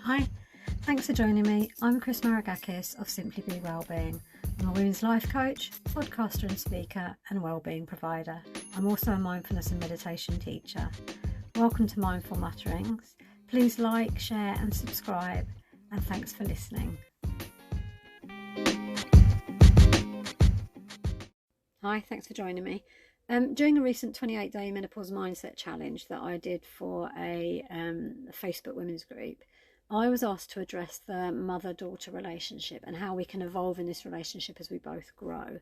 Hi, thanks for joining me. I'm Chris Maragkakis of Simply Be Wellbeing. I'm a women's life coach, podcaster and speaker, and wellbeing provider. I'm also a mindfulness and meditation teacher. Welcome to Mindful Mutterings. Please like, share and subscribe, and thanks for listening. Hi, thanks for joining me. During a recent 28-day menopause mindset challenge that I did for a Facebook women's group, I was asked to address the mother-daughter relationship and how we can evolve in this relationship as we both grow.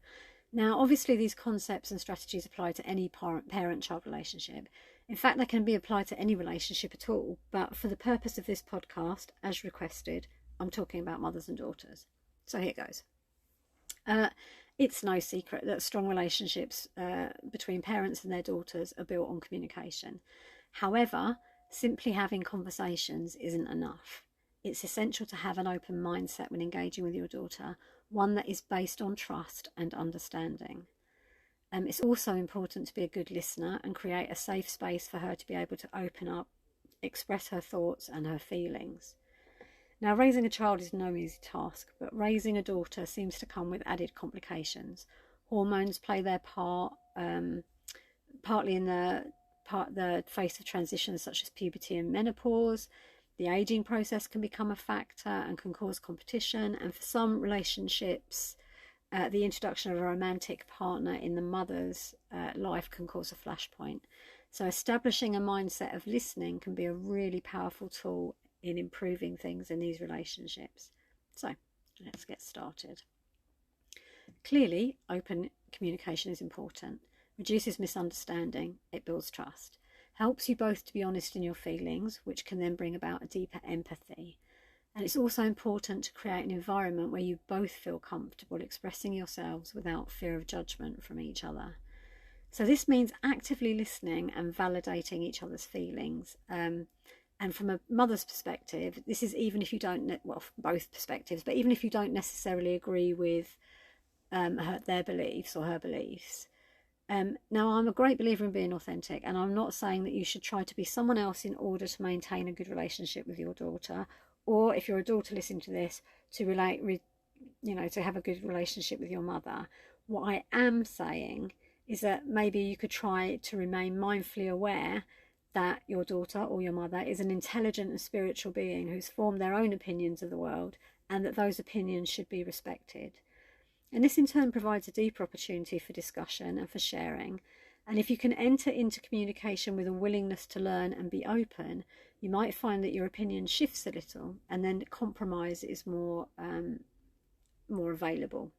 Now, obviously, these concepts and strategies apply to any parent-child relationship. In fact, they can be applied to any relationship at all. But for the purpose of this podcast, as requested, I'm talking about mothers and daughters. So here goes. It's no secret that strong relationships between parents and their daughters are built on communication. However, simply having conversations isn't enough. It's essential to have an open mindset when engaging with your daughter, one that is based on trust and understanding. It's also important to be a good listener and create a safe space for her to be able to open up, express her thoughts and her feelings. Now, raising a child is no easy task, but raising a daughter seems to come with added complications. Hormones play their part, partly in the face of transitions such as puberty and menopause. The aging process can become a factor and can cause competition, and for some relationships, the introduction of a romantic partner in the mother's life can cause a flashpoint. So establishing a mindset of listening can be a really powerful tool in improving things in these relationships. So let's get started. Clearly, open communication is important. Reduces misunderstanding, it builds trust. Helps you both to be honest in your feelings, which can then bring about a deeper empathy. And it's also important to create an environment where you both feel comfortable expressing yourselves without fear of judgment from each other. So this means actively listening and validating each other's feelings. And from a mother's perspective, this is even if you don't, both perspectives, but even if you don't necessarily agree with their beliefs or her beliefs. Now, I'm a great believer in being authentic, and I'm not saying that you should try to be someone else in order to maintain a good relationship with your daughter, or if you're a daughter listening to this, to to have a good relationship with your mother. What I am saying is that maybe you could try to remain mindfully aware that your daughter or your mother is an intelligent and spiritual being who's formed their own opinions of the world, and that those opinions should be respected. And this in turn provides a deeper opportunity for discussion and for sharing. And if you can enter into communication with a willingness to learn and be open, you might find that your opinion shifts a little, and then compromise is more available.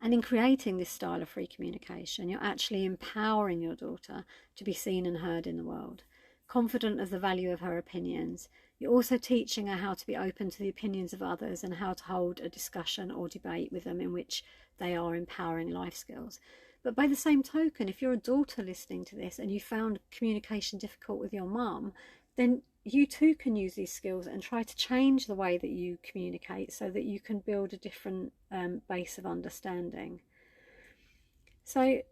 And in creating this style of free communication, you're actually empowering your daughter to be seen and heard in the world. Confident of the value of her opinions, you're also teaching her how to be open to the opinions of others and how to hold a discussion or debate with them in which they are empowering life skills. But by the same token, if you're a daughter listening to this and you found communication difficult with your mum, then you too can use these skills and try to change the way that you communicate so that you can build a different base of understanding. So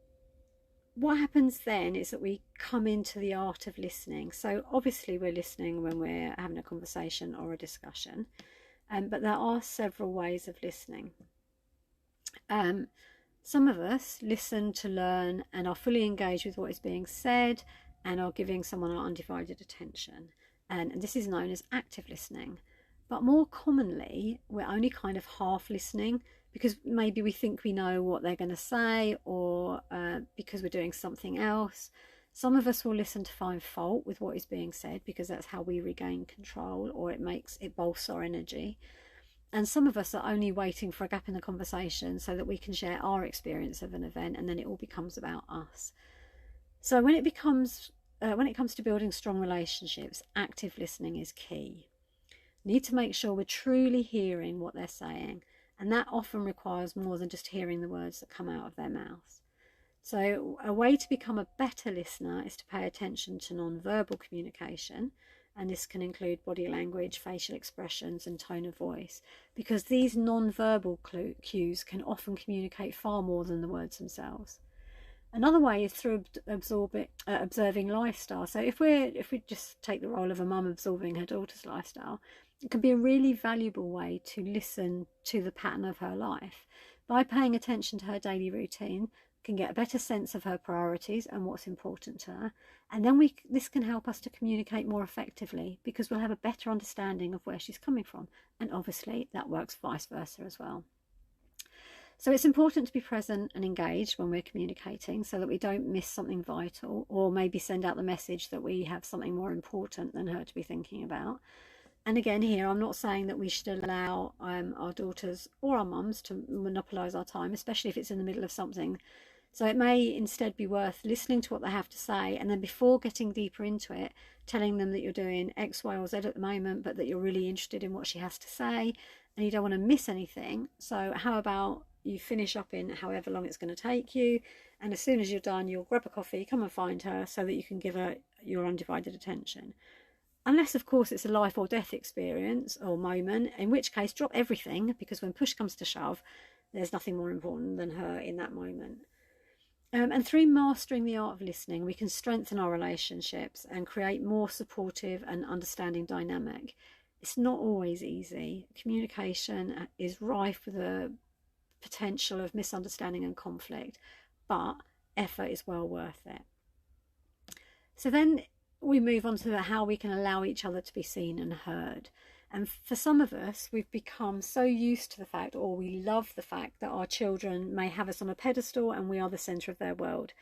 what happens then is that we come into the art of listening. So obviously we're listening when we're having a conversation or a discussion, but there are several ways of listening. Some of us listen to learn and are fully engaged with what is being said and are giving someone our undivided attention. And this is known as active listening. But more commonly, we're only kind of half listening because maybe we think we know what they're going to say, or because we're doing something else. Some of us will listen to find fault with what is being said because that's how we regain control, or it bolsters our energy. And some of us are only waiting for a gap in the conversation so that we can share our experience of an event, and then it all becomes about us. So when it comes to building strong relationships, active listening is key. We need to make sure we're truly hearing what they're saying, and that often requires more than just hearing the words that come out of their mouths. So a way to become a better listener is to pay attention to non-verbal communication, and this can include body language, facial expressions and tone of voice, because these non-verbal cues can often communicate far more than the words themselves. Another way is through observing lifestyle. So if we just take the role of a mum absorbing her daughter's lifestyle, it can be a really valuable way to listen to the pattern of her life. By paying attention to her daily routine, we can get a better sense of her priorities and what's important to her. And then this can help us to communicate more effectively, because we'll have a better understanding of where she's coming from. And obviously that works vice versa as well. So it's important to be present and engaged when we're communicating, so that we don't miss something vital, or maybe send out the message that we have something more important than her to be thinking about. And again, here, I'm not saying that we should allow our daughters or our mums to monopolise our time, especially if it's in the middle of something. So it may instead be worth listening to what they have to say, and then before getting deeper into it, telling them that you're doing X, Y, or Z at the moment, but that you're really interested in what she has to say, and you don't want to miss anything. So how about you finish up in however long it's going to take you, and as soon as you're done, you'll grab a coffee, come and find her, so that you can give her your undivided attention. Unless, of course, it's a life or death experience or moment, in which case drop everything, because when push comes to shove, there's nothing more important than her in that moment. And through mastering the art of listening, we can strengthen our relationships and create more supportive and understanding dynamic. It's not always easy. Communication is rife with the potential of misunderstanding and conflict, but effort is well worth it. So then we move on to how we can allow each other to be seen and heard. And for some of us, we've become so used to the fact, or we love the fact, that our children may have us on a pedestal and we are the centre of their world.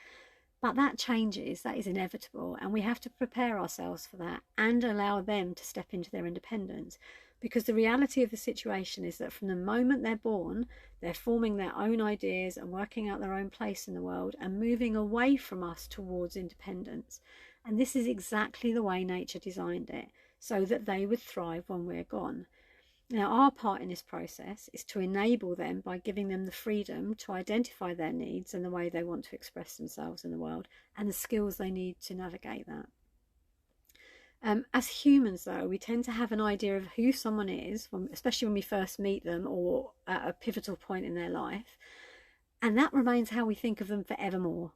But that changes, that is inevitable, and we have to prepare ourselves for that and allow them to step into their independence. Because the reality of the situation is that from the moment they're born, they're forming their own ideas and working out their own place in the world and moving away from us towards independence. And this is exactly the way nature designed it, so that they would thrive when we're gone. Now, our part in this process is to enable them by giving them the freedom to identify their needs and the way they want to express themselves in the world, and the skills they need to navigate that. As humans, though, we tend to have an idea of who someone is, especially when we first meet them or at a pivotal point in their life, and that remains how we think of them forevermore.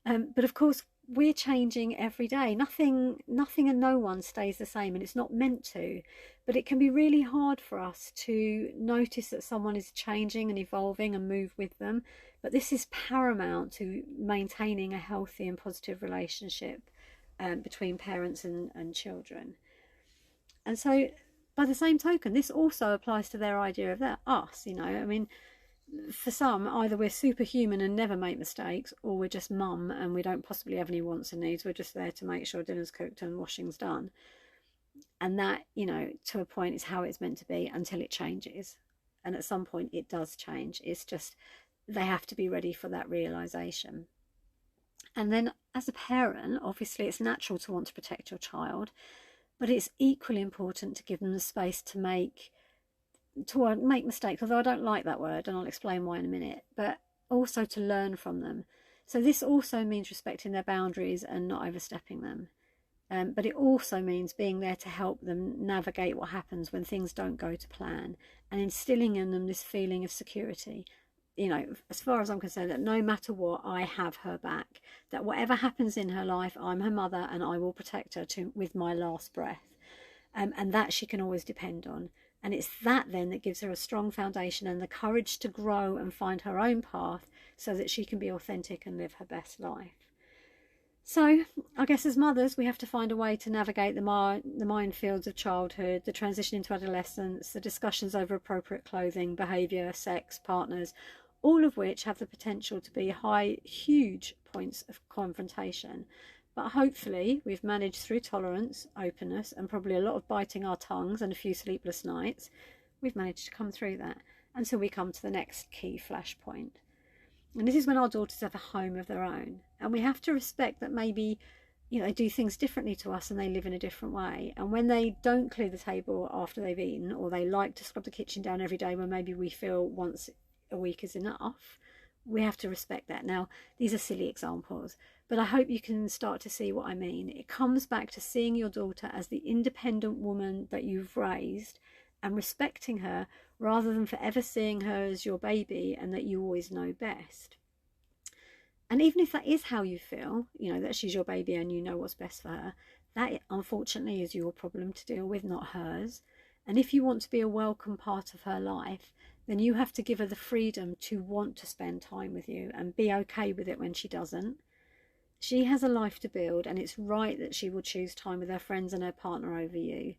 But of course, we're changing every day. Nothing and no one stays the same, and it's not meant to. But it can be really hard for us to notice that someone is changing and evolving and move with them. But this is paramount to maintaining a healthy and positive relationship between parents and children. And so, by the same token, this also applies to their idea of us. I mean, for some, either we're superhuman and never make mistakes, or we're just mum and we don't possibly have any wants and needs. We're just there to make sure dinner's cooked and washing's done. And that, to a point, is how it's meant to be until it changes. And at some point it does change. It's just they have to be ready for that realization. And then as a parent, obviously it's natural to want to protect your child, but it's equally important to give them the space to make mistakes, although I don't like that word, and I'll explain why in a minute, but also to learn from them. So this also means respecting their boundaries and not overstepping them. But it also means being there to help them navigate what happens when things don't go to plan, and instilling in them this feeling of security. As far as I'm concerned, that no matter what, I have her back, that whatever happens in her life, I'm her mother and I will protect her with my last breath, and that she can always depend on. And it's that then that gives her a strong foundation and the courage to grow and find her own path, so that she can be authentic and live her best life. So I guess as mothers, we have to find a way to navigate the minefields of childhood, the transition into adolescence, the discussions over appropriate clothing, behaviour, sex, partners, all of which have the potential to be huge points of confrontation. But hopefully we've managed, through tolerance, openness, and probably a lot of biting our tongues and a few sleepless nights, we've managed to come through that until we come to the next key flashpoint. And this is when our daughters have a home of their own. And we have to respect that maybe, they do things differently to us and they live in a different way. And when they don't clear the table after they've eaten, or they like to scrub the kitchen down every day when maybe we feel once a week is enough, we have to respect that. Now, these are silly examples, but I hope you can start to see what I mean. It comes back to seeing your daughter as the independent woman that you've raised and respecting her, rather than forever seeing her as your baby and that you always know best. And even if that is how you feel, you know, that she's your baby and you know what's best for her, that unfortunately is your problem to deal with, not hers. And if you want to be a welcome part of her life, then you have to give her the freedom to want to spend time with you and be okay with it when she doesn't. She has a life to build, and it's right that she will choose time with her friends and her partner over you.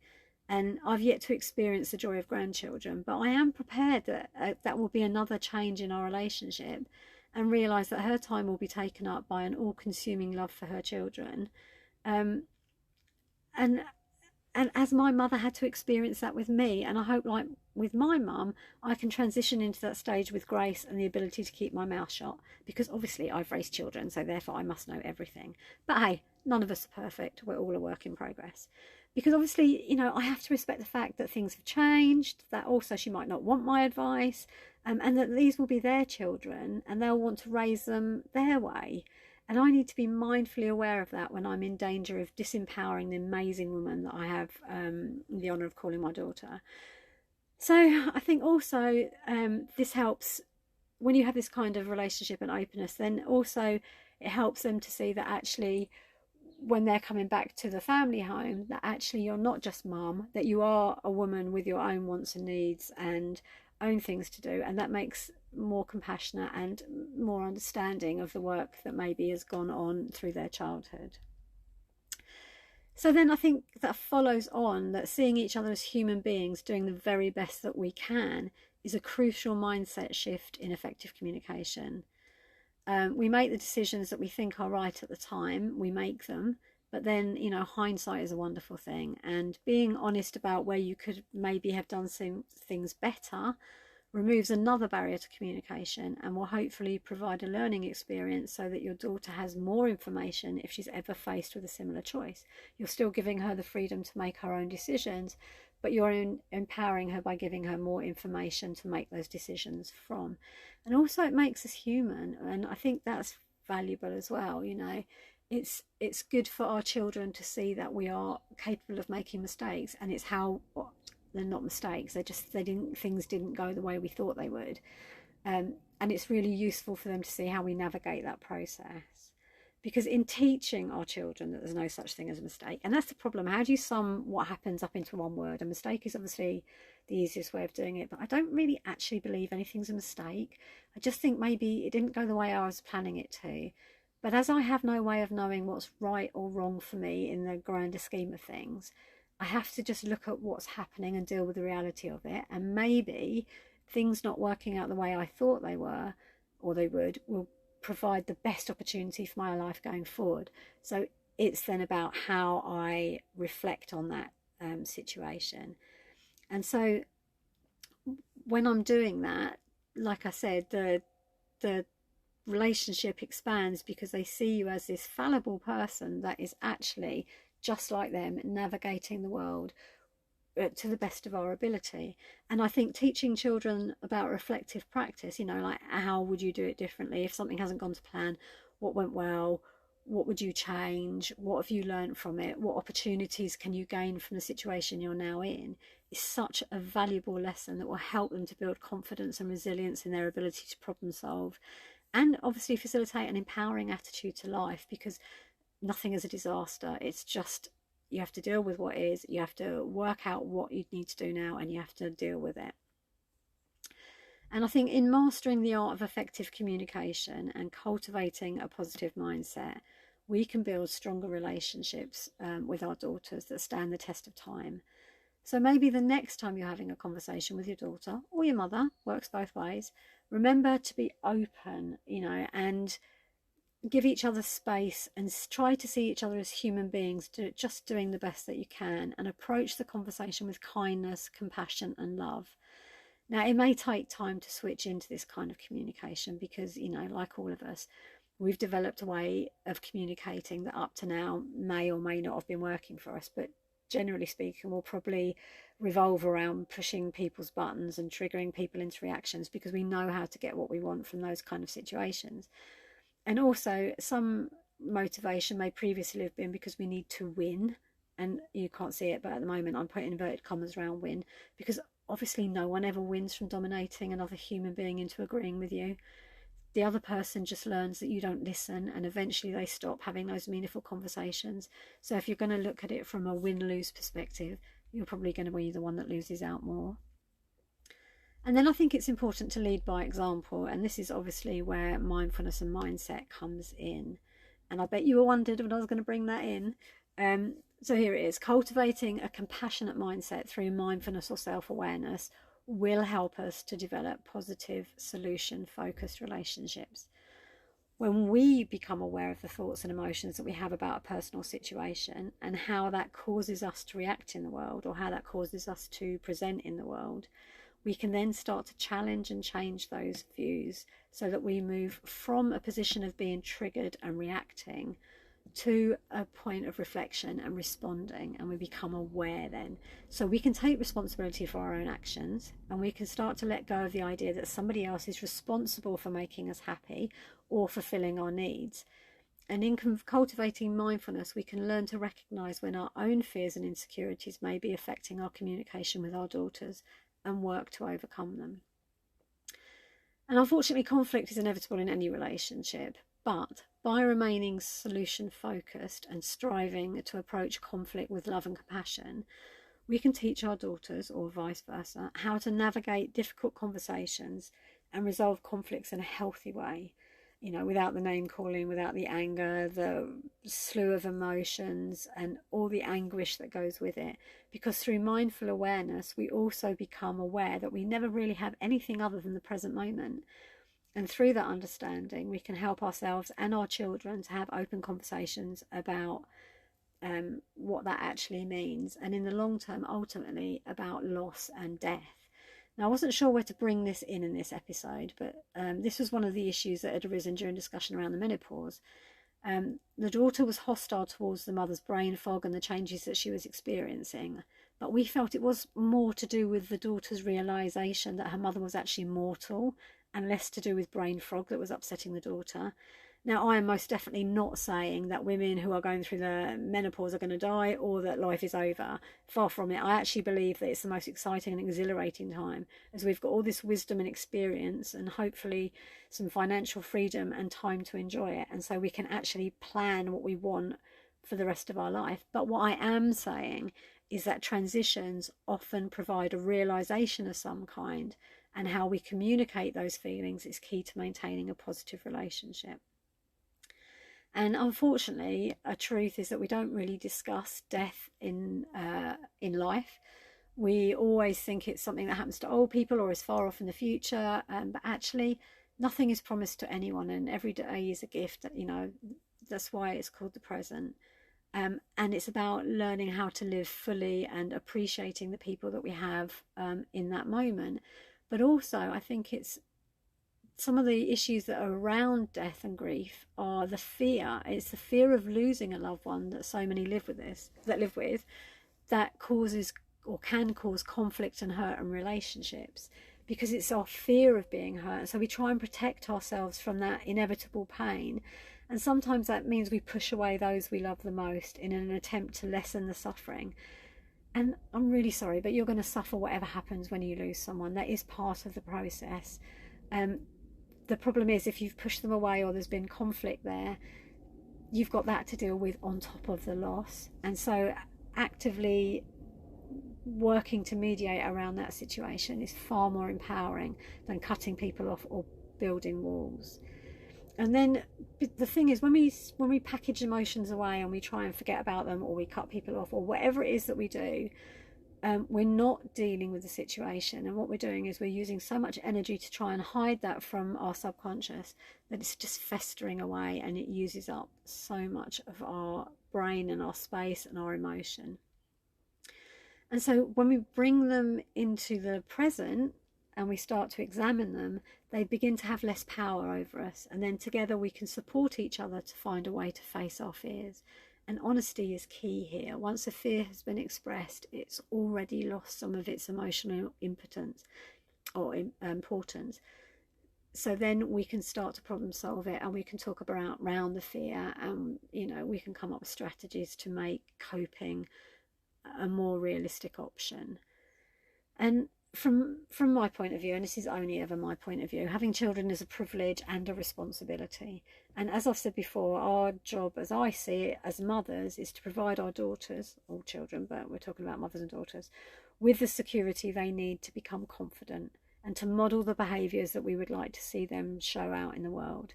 And I've yet to experience the joy of grandchildren, but I am prepared that that will be another change in our relationship, and realise that her time will be taken up by an all-consuming love for her children. Um, and and as my mother had to experience that with me, and I hope, like with my mum, I can transition into that stage with grace and the ability to keep my mouth shut, because obviously I've raised children, so therefore I must know everything. But hey, none of us are perfect. We're all a work in progress. Because obviously, you know, I have to respect the fact that things have changed, that also she might not want my advice, and that these will be their children and they'll want to raise them their way. And I need to be mindfully aware of that when I'm in danger of disempowering the amazing woman that I have the honour of calling my daughter. So I think also this helps when you have this kind of relationship and openness, then also it helps them to see that actually when they're coming back to the family home, that actually you're not just mum, that you are a woman with your own wants and needs and own things to do, and that makes more compassionate and more understanding of the work that maybe has gone on through their childhood. So then I think that follows on that seeing each other as human beings doing the very best that we can is a crucial mindset shift in effective communication. We make the decisions that we think are right at the time, we make them, but then, you know, hindsight is a wonderful thing, and being honest about where you could maybe have done some things better removes another barrier to communication and will hopefully provide a learning experience so that your daughter has more information if she's ever faced with a similar choice. You're still giving her the freedom to make her own decisions, but you're empowering her by giving her more information to make those decisions from. And also it makes us human, and I think that's valuable as well. You know, it's good for our children to see that we are capable of making mistakes, and it's how they're not mistakes, things didn't go the way we thought they would, and it's really useful for them to see how we navigate that process. Because in teaching our children that there's no such thing as a mistake, and that's the problem, how do you sum what happens up into one word? A mistake is obviously the easiest way of doing it, but I don't really actually believe anything's a mistake. I just think maybe it didn't go the way I was planning it to. But as I have no way of knowing what's right or wrong for me in the grander scheme of things, I have to just look at what's happening and deal with the reality of it. And maybe things not working out the way I thought they were or they would will provide the best opportunity for my life going forward. So it's then about how I reflect on that situation. And so when I'm doing that, like I said, the relationship expands because they see you as this fallible person that is actually just like them, navigating the world to the best of our ability. And I think teaching children about reflective practice, you know, like how would you do it differently if something hasn't gone to plan? What went well? What would you change? What have you learned from it? What opportunities can you gain from the situation you're now in? Is such a valuable lesson that will help them to build confidence and resilience in their ability to problem solve, and obviously facilitate an empowering attitude to life, because nothing is a disaster. It's just you have to deal with what is, you have to work out what you need to do now, and you have to deal with it. And I think in mastering the art of effective communication and cultivating a positive mindset, we can build stronger relationships with our daughters that stand the test of time. So maybe the next time you're having a conversation with your daughter or your mother, works both ways, remember to be open, you know, and give each other space and try to see each other as human beings, just doing the best that you can, and approach the conversation with kindness, compassion and love. Now, it may take time to switch into this kind of communication because, you know, like all of us, we've developed a way of communicating that up to now may or may not have been working for us, but generally speaking will probably revolve around pushing people's buttons and triggering people into reactions because we know how to get what we want from those kind of situations. And also some motivation may previously have been because we need to win, and you can't see it, but at the moment I'm putting inverted commas around win, because obviously no one ever wins from dominating another human being into agreeing with you. the other person just learns that you don't listen, and eventually they stop having those meaningful conversations. So if you're going to look at it from a win-lose perspective, you're probably going to be the one that loses out more. And then I think it's important to lead by example, and this is obviously where mindfulness and mindset comes in. And I bet you wondered when I was going to bring that in. So here it is. Cultivating a compassionate mindset through mindfulness or self-awareness will help us to develop positive, solution-focused relationships. When we become aware of the thoughts and emotions that we have about a personal situation and how that causes us to react in the world, or how that causes us to present in the world, we can then start to challenge and change those views so that we move from a position of being triggered and reacting to a point of reflection and responding, and we become aware then. So we can take responsibility for our own actions, and we can start to let go of the idea that somebody else is responsible for making us happy or fulfilling our needs. And in cultivating mindfulness, we can learn to recognize when our own fears and insecurities may be affecting our communication with our daughters and work to overcome them. And unfortunately, conflict is inevitable in any relationship, but by remaining solution focused and striving to approach conflict with love and compassion, we can teach our daughters, or vice versa, how to navigate difficult conversations and resolve conflicts in a healthy way, you know, without the name calling, without the anger, the slew of emotions and all the anguish that goes with it. Because through mindful awareness, we also become aware that we never really have anything other than the present moment. And through that understanding, we can help ourselves and our children to have open conversations about what that actually means. And in the long term, ultimately, about loss and death. Now, I wasn't sure where to bring this in this episode, but this was one of the issues that had arisen during discussion around the menopause. The daughter was hostile towards the mother's brain fog and the changes that she was experiencing, but we felt it was more to do with the daughter's realisation that her mother was actually mortal and less to do with brain fog that was upsetting the daughter. Now, I am most definitely not saying that women who are going through the menopause are going to die or that life is over. Far from it. I actually believe that it's the most exciting and exhilarating time, as we've got all this wisdom and experience and hopefully some financial freedom and time to enjoy it. And so we can actually plan what we want for the rest of our life. But what I am saying is that transitions often provide a realisation of some kind, and how we communicate those feelings is key to maintaining a positive relationship. And unfortunately, a truth is that we don't really discuss death in life. We always think it's something that happens to old people or is far off in the future, but actually nothing is promised to anyone, and every day is a gift. You know, that's why it's called the present. And it's about learning how to live fully and appreciating the people that we have in that moment. But also, I think it's some of the issues that are around death and grief are the fear. It's the fear of losing a loved one that so many live with, that causes or can cause conflict and hurt in relationships, because it's our fear of being hurt. So we try and protect ourselves from that inevitable pain. And sometimes that means we push away those we love the most in an attempt to lessen the suffering. And I'm really sorry, but you're going to suffer whatever happens when you lose someone. That is part of the process. The problem is, if you've pushed them away or there's been conflict there, you've got that to deal with on top of the loss. And so actively working to mediate around that situation is far more empowering than cutting people off or building walls. And then the thing is, when we package emotions away and we try and forget about them, or we cut people off, or whatever it is that we do, we're not dealing with the situation. And what we're doing is we're using so much energy to try and hide that from our subconscious that it's just festering away, and it uses up so much of our brain and our space and our emotion. And so when we bring them into the present and we start to examine them, they begin to have less power over us. And then together we can support each other to find a way to face our fears. And honesty is key here. Once a fear has been expressed, it's already lost some of its emotional impotence or importance. So then we can start to problem solve it, and we can talk around the fear, and we can come up with strategies to make coping a more realistic option. And from my point of view, and this is only ever my point of view, having children is a privilege and a responsibility. And as I've said before, our job, as I see it, as mothers, is to provide our daughters, all children, but we're talking about mothers and daughters, with the security they need to become confident and to model the behaviours that we would like to see them show out in the world.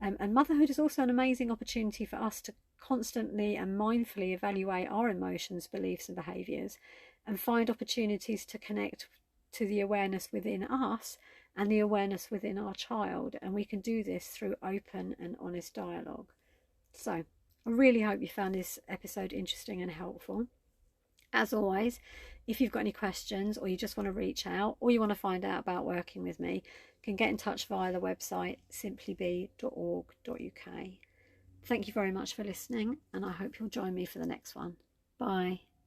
And motherhood is also an amazing opportunity for us to constantly and mindfully evaluate our emotions, beliefs and behaviours, and find opportunities to connect to the awareness within us and the awareness within our child. And we can do this through open and honest dialogue. So I really hope you found this episode interesting and helpful. As always, if you've got any questions, or you just want to reach out, or you want to find out about working with me, you can get in touch via the website simplybe.org.uk. Thank you very much for listening, and I hope you'll join me for the next one. Bye.